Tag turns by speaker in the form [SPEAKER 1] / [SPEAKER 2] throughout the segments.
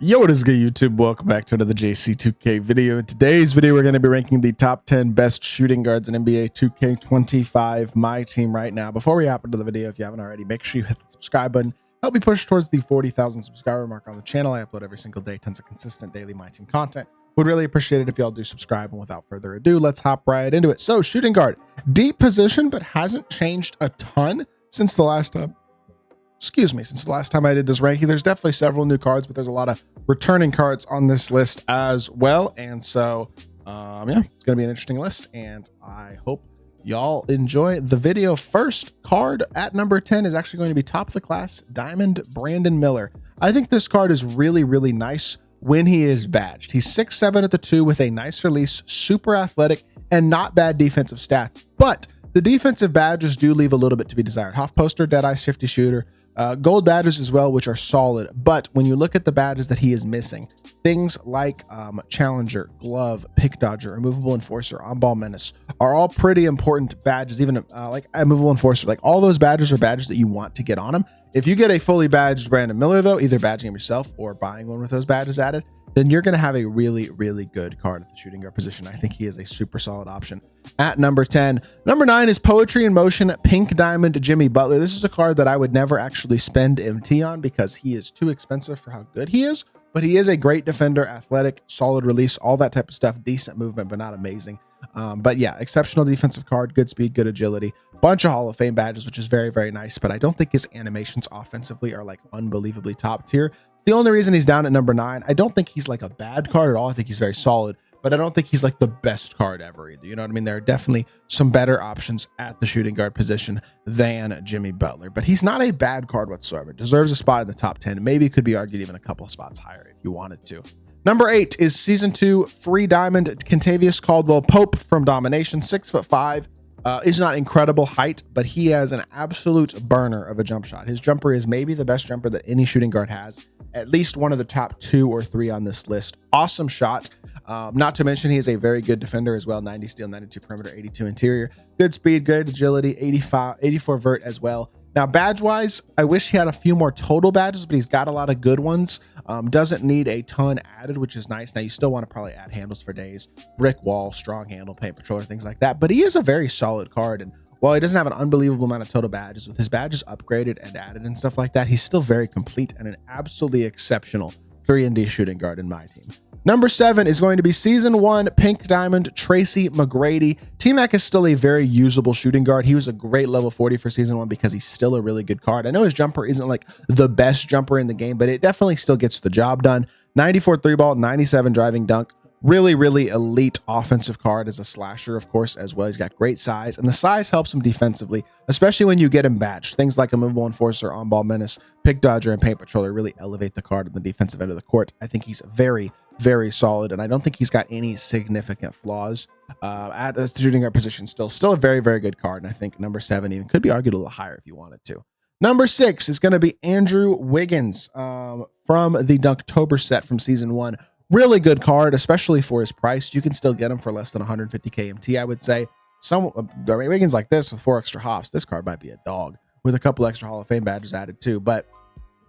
[SPEAKER 1] Yo, what is good, YouTube? Welcome back to another JC2K video. In today's video, we're going to be ranking the top 10 best shooting guards in NBA 2K25 MyTEAM right now. Before we hop into the video, if you haven't already, make sure you hit the subscribe button. Help me push towards the 40,000 subscriber mark on the channel. I upload every single day, tons of consistent daily MyTEAM content. Would really appreciate it if y'all do subscribe. And without further ado, let's hop right into it. So, shooting guard, deep position, but hasn't changed a ton since the last time. Since the last time I did this ranking. There's definitely several new cards, but there's a lot of returning cards on this list as well. And so, yeah, it's going to be an interesting list, and I hope y'all enjoy the video. First card at number 10 is actually going to be top of the class, Diamond Brandon Miller. I think this card is really, really nice when he is badged. He's 6'7" at the 2 with a nice release, super athletic, and not bad defensive stats. But the defensive badges do leave a little bit to be desired. Half poster, deadeye, shifty shooter. Gold badges as well, which are solid. But when you look at the badges that he is missing, things like Challenger, Glove, Pick Dodger, Immovable Enforcer, On-Ball Menace are all pretty important badges. Even like Immovable Enforcer, like all those badges are badges that you want to get on him. If you get a fully badged Brandon Miller, though, either badging him yourself or buying one with those badges added, then you're going to have a really, really good card at the shooting guard position. I think he is a super solid option at number 10. Number 9 is Poetry in Motion, Pink Diamond, Jimmy Butler. This is a card that I would never actually spend MT on because he is too expensive for how good he is, but he is a great defender, athletic, solid release, all that type of stuff, decent movement, but not amazing. But yeah, exceptional defensive card, good speed, good agility, bunch of Hall of Fame badges, which is very, very nice, but I don't think his animations offensively are like unbelievably top tier. It's the only reason he's down at number 9. I don't think he's like a bad card at all. I think he's very solid, but I don't think he's like the best card ever either. You know what I mean? There are definitely some better options at the shooting guard position than Jimmy Butler, but he's not a bad card whatsoever. Deserves a spot in the top 10. Maybe could be argued even a couple of spots higher if you wanted to. Number 8 is Season 2 Free Diamond, Kentavious Caldwell-Pope from Domination, 6'5". Is not incredible height, but he has an absolute burner of a jump shot. His jumper is maybe the best jumper that any shooting guard has, at least one of the top 2 or 3 on this list. Awesome shot. Not to mention he is a very good defender as well. 90 steal, 92 perimeter, 82 interior. Good speed, good agility, 84 vert as well. Now, badge-wise, I wish he had a few more total badges, but he's got a lot of good ones. Doesn't need a ton added, which is nice. Now, you still want to probably add handles for days, brick wall, strong handle, paint patroller, things like that. But he is a very solid card. And while he doesn't have an unbelievable amount of total badges, with his badges upgraded and added and stuff like that, he's still very complete and an absolutely exceptional 3-and-D shooting guard in my team. Number 7 is going to be Season 1 Pink Diamond, Tracy McGrady. T-Mac is still a very usable shooting guard. He was a great level 40 for Season 1 because he's still a really good card. I know his jumper isn't like the best jumper in the game, but it definitely still gets the job done. 94 3-ball, 97 driving dunk. Really, really elite offensive card as a slasher, of course, as well. He's got great size, and the size helps him defensively, especially when you get him badged. Things like Immovable Enforcer, On-Ball Menace, Pick Dodger, and Paint Patroller really elevate the card on the defensive end of the court. I think he's very, very solid, and I don't think he's got any significant flaws at the shooting guard position. Still a very, very good card, and I think number 7 even could be argued a little higher if you wanted to. Number 6 is going to be Andrew Wiggins from the Dunktober set from Season 1. Really good card, especially for his price. You can still get him for less than 150k MT, I would say. Wiggins like this with 4 extra hops, this card might be a dog with a couple extra Hall of Fame badges added too. But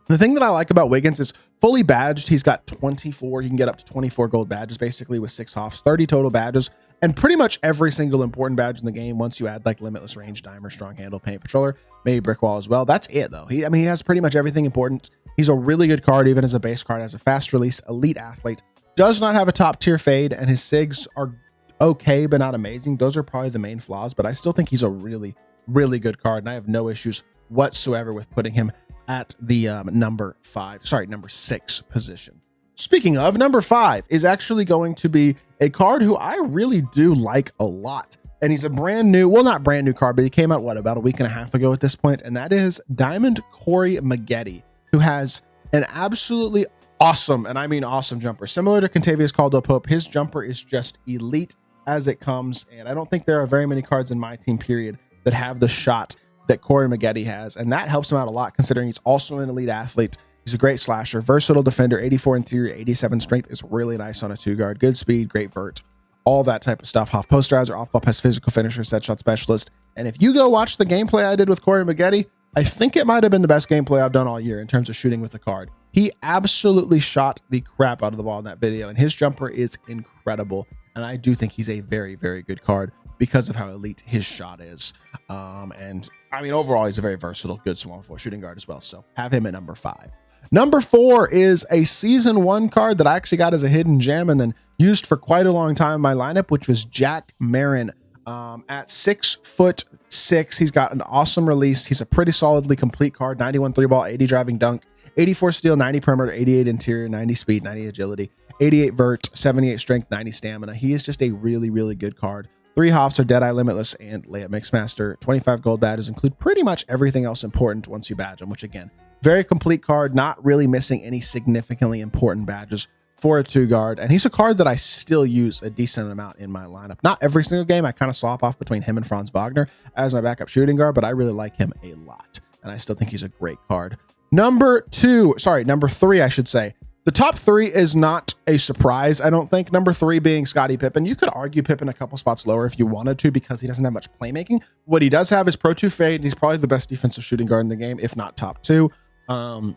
[SPEAKER 1] the thing that I like about Wiggins is fully badged. He's got 24. You can get up to 24 gold badges basically with 6 hops, 30 total badges, and pretty much every single important badge in the game once you add like Limitless Range, Dimer, Strong Handle, Paint Patroller, maybe Brick Wall as well. That's it though. He has pretty much everything important. He's a really good card, even as a base card, has a fast release, elite athlete, does not have a top tier fade, and his SIGs are okay, but not amazing. Those are probably the main flaws, but I still think he's a really, really good card, and I have no issues whatsoever with putting him at the number 6 position. Speaking of, number 5 is actually going to be a card who I really do like a lot. And he's a brand new, well, not brand new card, but he came out, what, about a week and a half ago at this point, and that is Diamond Corey Maggette, who has an absolutely awesome, and I mean awesome jumper. Similar to Kentavious Caldwell-Pope, his jumper is just elite as it comes, and I don't think there are very many cards in my team, period, that have the shot that Corey Maggette has, and that helps him out a lot considering he's also an elite athlete. He's a great slasher, versatile defender, 84 interior, 87 strength is really nice on a 2-guard, good speed, great vert, all that type of stuff. Off posterizer, off ball pass, physical finisher, set shot specialist. And if you go watch the gameplay I did with Corey Maggette, I think it might have been the best gameplay I've done all year in terms of shooting with the card. He absolutely shot the crap out of the ball in that video, and his jumper is incredible. And I do think he's a very, very good card because of how elite his shot is. And I mean, overall, he's a very versatile, good small forward shooting guard as well. So have him at number 5. Number 4 is a season 1 card that I actually got as a hidden gem and then used for quite a long time in my lineup, which was Jack Marin. At 6'6", he's got an awesome release. He's a pretty solidly complete card. 91 3-ball, 80 driving dunk, 84 steal, 90 perimeter, 88 interior, 90 speed, 90 agility, 88 vert, 78 strength, 90 stamina. He is just a really, really good card. 3 Hoffs are Deadeye Limitless and Layup Mixmaster. 25 gold badges include pretty much everything else important once you badge him, which again, very complete card, not really missing any significantly important badges for a 2 guard. And he's a card that I still use a decent amount in my lineup. Not every single game. I kind of swap off between him and Franz Wagner as my backup shooting guard, but I really like him a lot. And I still think he's a great card. Number 3, I should say. The top 3 is not a surprise, I don't think. Number 3 being Scottie Pippen. You could argue Pippen a couple spots lower if you wanted to because he doesn't have much playmaking. What he does have is Pro 2 fade, and he's probably the best defensive shooting guard in the game, if not top 2. So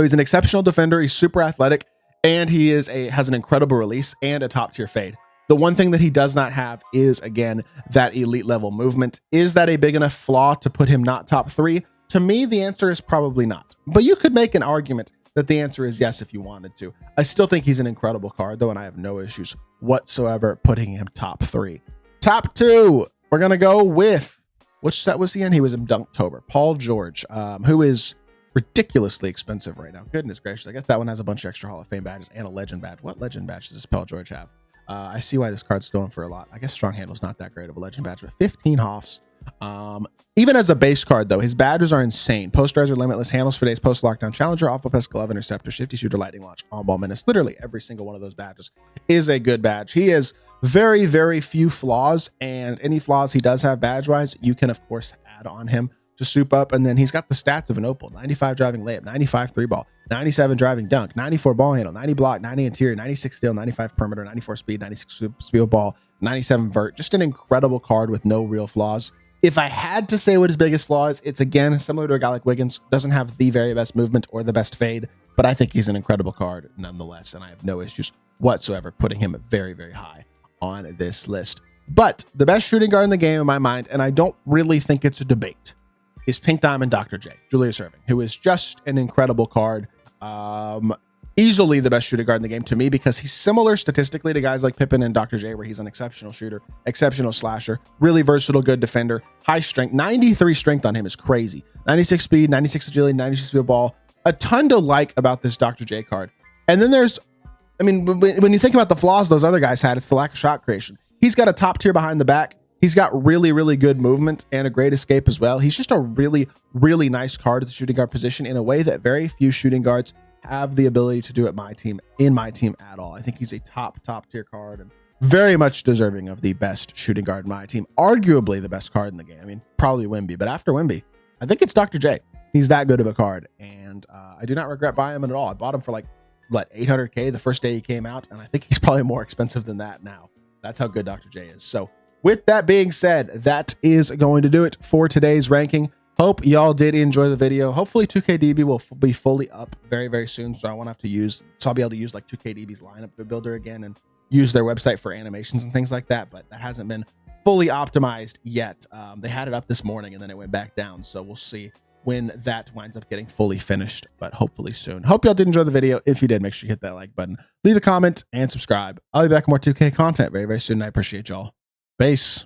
[SPEAKER 1] he's an exceptional defender. He's super athletic, and he has an incredible release and a top tier fade. The one thing that he does not have is, again, that elite level movement. Is that a big enough flaw to put him not top 3? To me, the answer is probably not. But you could make an argument that the answer is yes if you wanted to. I still think he's an incredible card, though, and I have no issues whatsoever putting him top 3. Top 2, we're going to go with, which set was he in? He was in Dunktober. Paul George, who is ridiculously expensive right now. Goodness gracious. I guess that one has a bunch of extra Hall of Fame badges and a legend badge. What legend badge does Paul George have? I see why this card's going for a lot. I guess Strong Handle's not that great of a legend badge, but 15 Hoffs. Even as a base card, though, his badges are insane. Post res are limitless, handles for days, post lockdown, challenger, off ball, pestle, glove, interceptor, shifty shooter, lightning launch, on ball menace. Literally every single one of those badges is a good badge. He has very, very few flaws, and any flaws he does have badge wise, you can of course add on him to soup up. And then he's got the stats of an opal: 95 driving layup, 95 3-ball, 97 driving dunk, 94 ball handle, 90 block, 90 interior, 96 steal, 95 perimeter, 94 speed, 96 speed ball, 97 vert. Just an incredible card with no real flaws. If I had to say what his biggest flaw is, it's again similar to a guy like Wiggins. Doesn't have the very best movement or the best fade, but I think he's an incredible card nonetheless, and I have no issues whatsoever putting him very, very high on this list. But the best shooting guard in the game in my mind, and I don't really think it's a debate, is Pink Diamond Dr. J, Julius Erving, who is just an incredible card. Easily the best shooting guard in the game to me because he's similar statistically to guys like Pippen and Dr. J, where he's an exceptional shooter, exceptional slasher, really versatile, good defender, high strength. 93 strength on him is crazy. 96 speed, 96 agility, 96 speed ball. A ton to like about this Dr. J card. And then there's, I mean, when you think about the flaws those other guys had, it's the lack of shot creation. He's got a top tier behind the back. He's got really, really good movement and a great escape as well. He's just a really, really nice card at the shooting guard position in a way that very few shooting guards have the ability to do at my team, at all. I think he's a top tier card and very much deserving of the best shooting guard in my team. Arguably the best card in the game. I mean, probably Wemby, but after Wemby, I think it's Dr. J. He's that good of a card, and I do not regret buying him at all. I bought him for like, what, 800K the first day he came out, and I think he's probably more expensive than that now. That's how good Dr. J is. So with that being said, that is going to do it for today's ranking. Hope y'all did enjoy the video. Hopefully 2KDB will be fully up very, very soon. So I won't have to use, so I'll be able to use like 2KDB's lineup builder again and use their website for animations and things like that. But that hasn't been fully optimized yet. They had it up this morning and then it went back down. So we'll see when that winds up getting fully finished, but hopefully soon. Hope y'all did enjoy the video. If you did, make sure you hit that like button, leave a comment and subscribe. I'll be back with more 2K content very, very soon. I appreciate y'all. Peace.